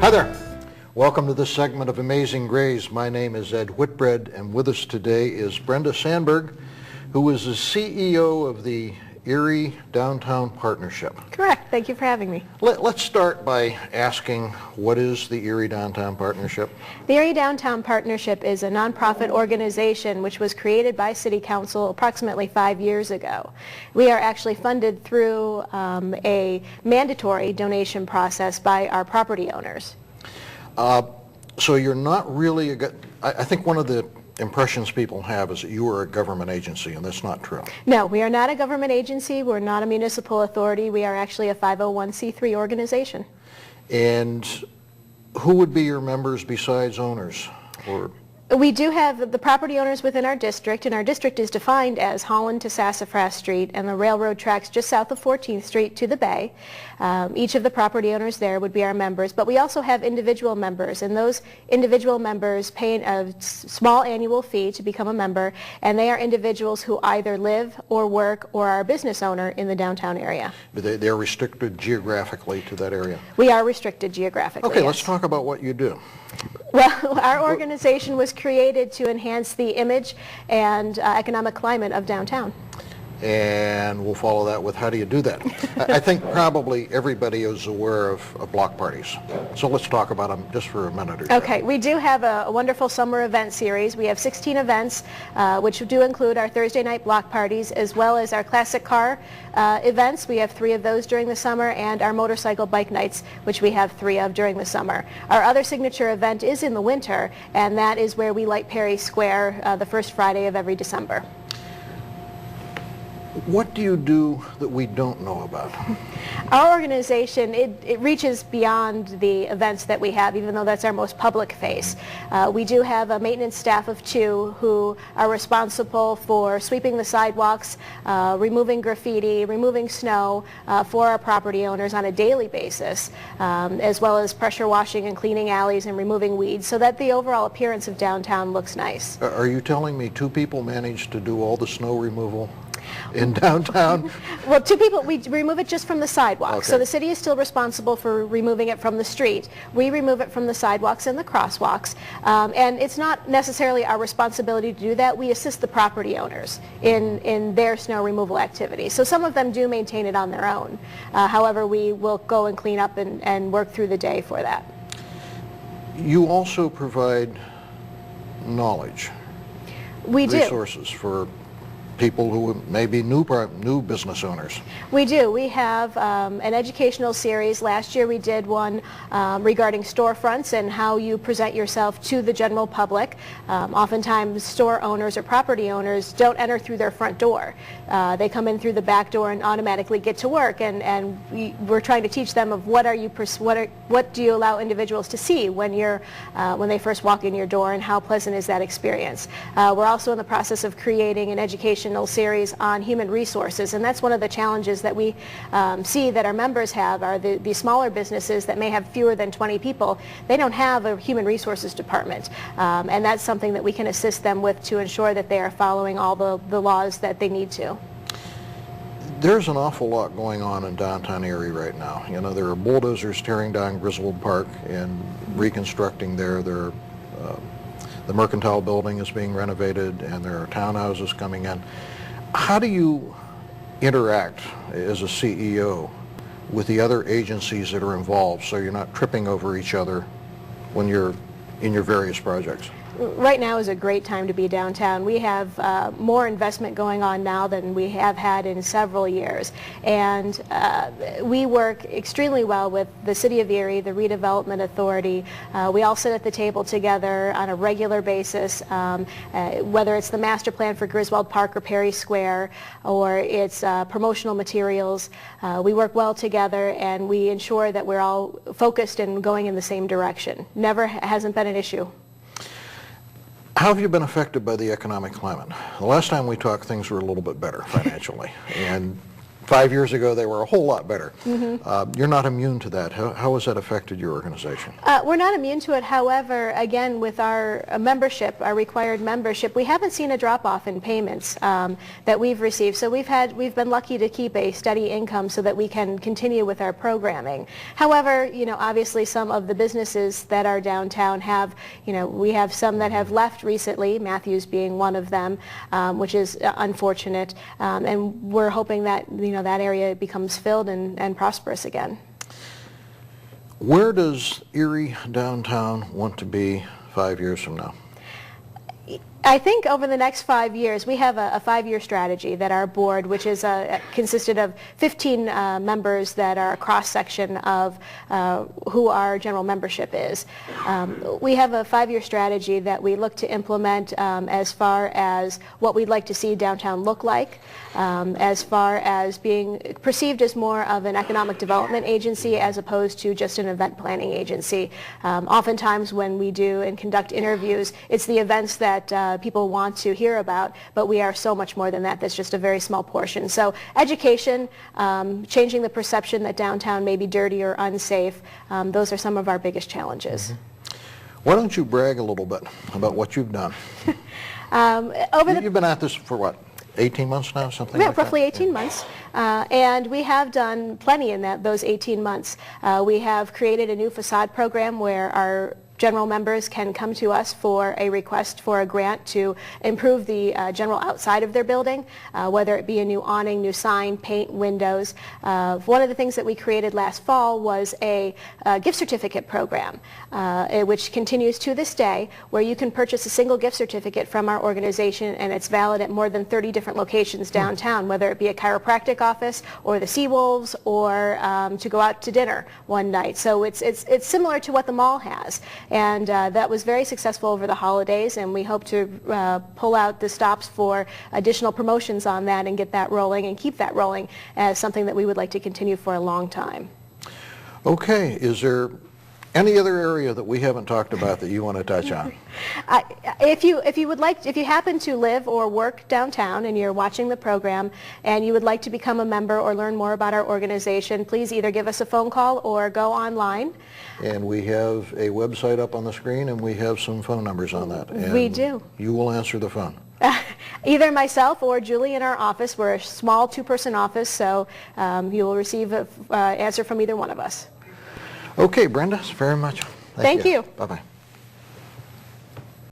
Hi there. Welcome to this segment of Amazing Grays. My name is Ed Whitbread, and with us today is Brenda Sandberg, who is the CEO of the Erie Downtown Partnership. Correct. Thank you for having me. Let's start by asking, what is the Erie Downtown Partnership? The Erie Downtown Partnership is a nonprofit organization which was created by City Council approximately 5 years ago. We are actually funded through a mandatory donation process by our property owners. So you're not really, I think one of the impressions people have is that you are a government agency, and that's not true. No, we are not a government agency. We're not a municipal authority. We are actually a 501c3 organization. And who would be your members besides owners? Or we do have the property owners within our district, and our district is defined as Holland to Sassafras Street and the railroad tracks just south of 14th Street to the Bay. Each of the property owners there would be our members, but we also have individual members, and those individual members pay a small annual fee to become a member, and they are individuals who either live or work or are a business owner in the downtown area. But they're restricted geographically to that area? We are restricted geographically. Okay, yes. Let's talk about what you do. Well, our organization was created to enhance the image and economic climate of downtown. And we'll follow that with, how do you do that? I think probably everybody is aware of block parties. So let's talk about them just for a minute or two. Okay, we do have a wonderful summer event series. We have 16 events, which do include our Thursday night block parties, as well as our classic car events. We have 3 of those during the summer, and our motorcycle bike nights, which we have 3 of during the summer. Our other signature event is in the winter, and that is where we light Perry Square the first Friday of every December. What do you do that we don't know about? Our organization, it reaches beyond the events that we have, even though that's our most public face. We do have a maintenance staff of 2 who are responsible for sweeping the sidewalks, removing graffiti, removing snow for our property owners on a daily basis, as well as pressure washing and cleaning alleys and removing weeds so that the overall appearance of downtown looks nice. Are you telling me 2 people managed to do all the snow removal in downtown? Well, 2 people, we remove it just from the sidewalks. Okay. So the city is still responsible for removing it from the street. We remove it from the sidewalks and the crosswalks. And it's not necessarily our responsibility to do that. We assist the property owners in their snow removal activities. So some of them do maintain it on their own. However, we will go and clean up and work through the day for that. You also provide knowledge, We do. resources for people who may be new business owners. We do. We have an educational series. Last year we did one regarding storefronts and how you present yourself to the general public. Oftentimes store owners or property owners don't enter through their front door. They come in through the back door and automatically get to work, and we're trying to teach them of what do you allow individuals to see when they first walk in your door, and how pleasant is that experience. We're also in the process of creating an educational series on human resources, and that's one of the challenges that we see that our members have, are the smaller businesses that may have fewer than 20 people. They don't have a human resources department, and that's something that we can assist them with to ensure that they are following all the laws that they need to. There's an awful lot going on in downtown Erie right now. You know, there are bulldozers tearing down Griswold Park and reconstructing there. The Mercantile Building is being renovated, and there are townhouses coming in. How do you interact as a CEO with the other agencies that are involved, so you're not tripping over each other when you're in your various projects? Right now is a great time to be downtown. We have more investment going on now than we have had in several years, and we work extremely well with the City of Erie, the Redevelopment Authority. We all sit at the table together on a regular basis, whether it's the master plan for Griswold Park or Perry Square, or it's promotional materials. We work well together, and we ensure that we're all focused and going in the same direction. Never hasn't been an issue. How have you been affected by the economic climate? The last time we talked, things were a little bit better financially, and 5 years ago they were a whole lot better. You're not immune to that. How has that affected your organization? We're not immune to it. However, again, with our membership, our required membership, we haven't seen a drop-off in payments that we've received. So we've been lucky to keep a steady income so that we can continue with our programming. However, you know, obviously some of the businesses that are downtown have, you know, we have some that have left recently, Matthews being one of them, which is unfortunate. And we're hoping that, you know, that area becomes filled and prosperous again. Where does Erie Downtown want to be 5 years from now? I think over the next 5 years, we have a 5-year strategy that our board, which is consisted of 15 members that are a cross-section of who our general membership is. We have a 5-year strategy that we look to implement as far as what we'd like to see downtown look like, as far as being perceived as more of an economic development agency as opposed to just an event planning agency. Oftentimes when we do and conduct interviews, it's the events that people want to hear about, but we are so much more than that. That's just a very small portion. So education, changing the perception that downtown may be dirty or unsafe, those are some of our biggest challenges. Why don't you brag a little bit about what you've done? You've been at this for what, 18 months now, something like that? Roughly 18 months. And we have done plenty in those 18 months. We have created a new facade program where our general members can come to us for a request for a grant to improve the general outside of their building, whether it be a new awning, new sign, paint, windows. One of the things that we created last fall was a gift certificate program, which continues to this day, where you can purchase a single gift certificate from our organization, and it's valid at more than 30 different locations downtown, whether it be a chiropractic office or the Seawolves or to go out to dinner one night. So it's similar to what the mall has. And that was very successful over the holidays, and we hope to pull out the stops for additional promotions on that and get that rolling and keep that rolling as something that we would like to continue for a long time. Okay, is there any other area that we haven't talked about that you want to touch on? If you happen to live or work downtown and you're watching the program and you would like to become a member or learn more about our organization, please either give us a phone call or go online. And we have a website up on the screen, and we have some phone numbers on that. And we do. You will answer the phone. Either myself or Julie in our office. We're a small 2-person office, so you will receive an answer from either one of us. Okay, Brenda, very much. Thank you. Bye-bye.